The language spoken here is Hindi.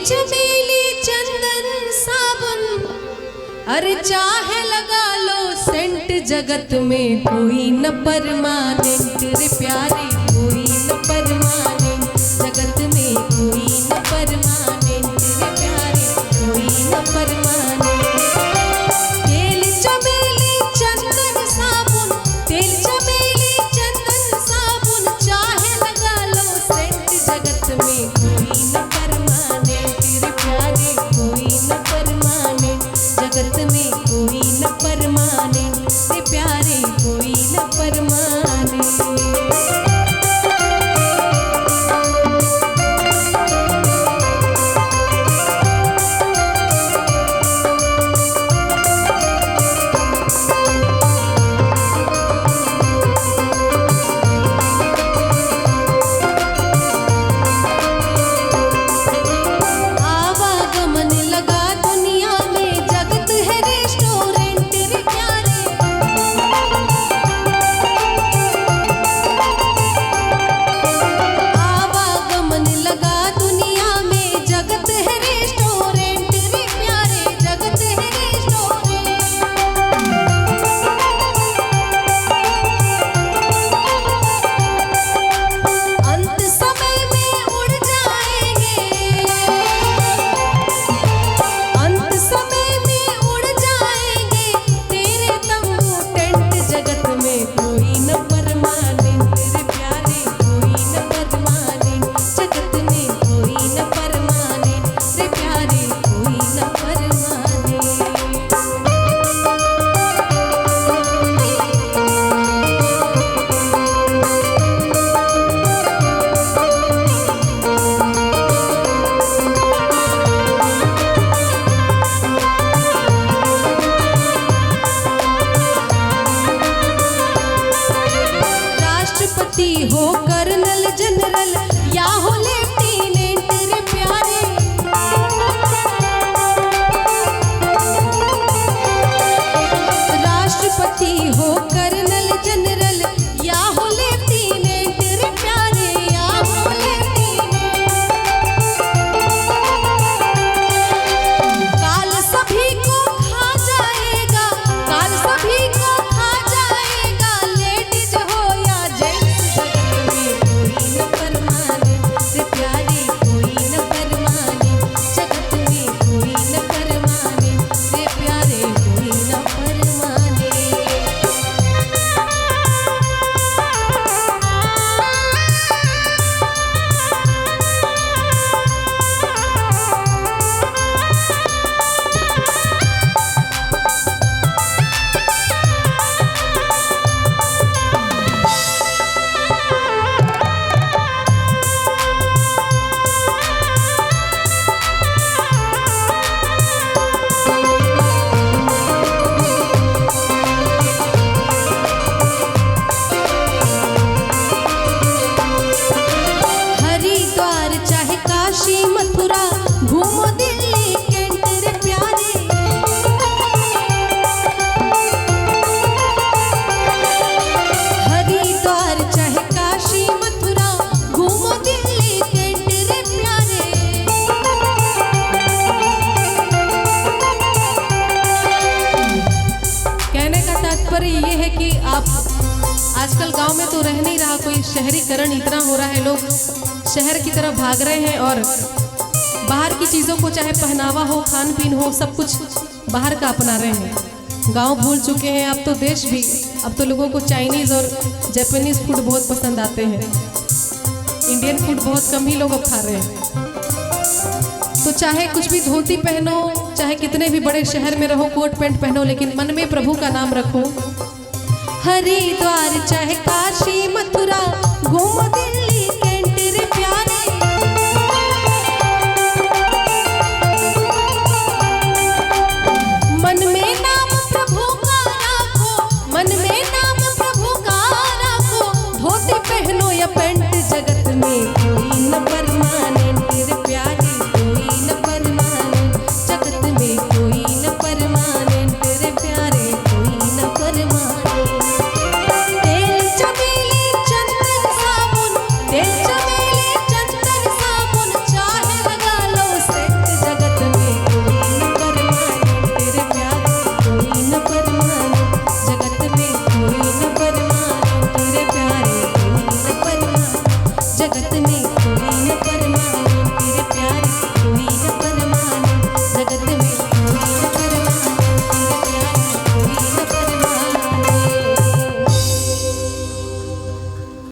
चमेली चंदन साबुन, अरे चाहे लगा लो सेंट, जगत में कोई न परमानेंट रे प्यारे, कोई न परमानेंट, जगत में कोई न परमानेंट रे प्यारे, कोई न परमानेंट। तेल चमेली चंदन साबुन, तेल चमेली चंदन साबुन, चाहे लगा लो सेंट, जगत में कोई न परमानेंट रे प्यारे, कोई न परमानेंट, जगत में कोई न परमानेंट रे प्यारे, कोई न परमानेंट। हो कर्नल जनरल या हो लेफ्टिनेंट रे प्यारे, राष्ट्रपति हो कर्नल जनरल या हो लेफ्टिनेंट रे प्यारे, या हो लेफ्टिनेंट। काल सभी को खा जाएगा, काल सभी को खा जाएगा, लेडीज हो या जेंट्स, मथुरा घूमो दिल्ली कैंट रे प्यारे, हरिद्वार चाहे काशी मथुरा घूमो दिल्ली कैंट रे प्यारे। कहने का तात्पर्य ये है कि आप आजकल गांव में तो रह नहीं रहा कोई, शहरीकरण इतना हो रहा है, लोग शहर की तरफ भाग रहे हैं और बाहर की चीज़ों को, चाहे पहनावा हो, खान पीन हो, सब कुछ बाहर का अपना रहे हैं। गांव भूल चुके हैं। अब तो देश भी, अब तो लोगों को चाइनीज़ और जापानीज़ फूड बहुत पसंद आते हैं, इंडियन फूड बहुत कम ही लोग अब खा रहे हैं। तो चाहे कुछ भी धोती पहनो, चाहे कितने भी बड़े शहर में रहो, कोट पैंट पहनो, लेकिन मन में प्रभु का नाम रखो। हरिद्वार चाहे काशी मथुरा घूमो दिल्ली कैंट रे प्यारे, मन में नाम प्रभु का रखो, मन में नाम प्रभु का रखो, धोती पहनो या पैंट, जगत में कोई न परमानेंट रे प्यारे, कोई न परमानेंट, जगत में कोई न परमानेंट रे प्यारे, कोई न परमानेंट। तेल चमेली चंदन साबुन, जगत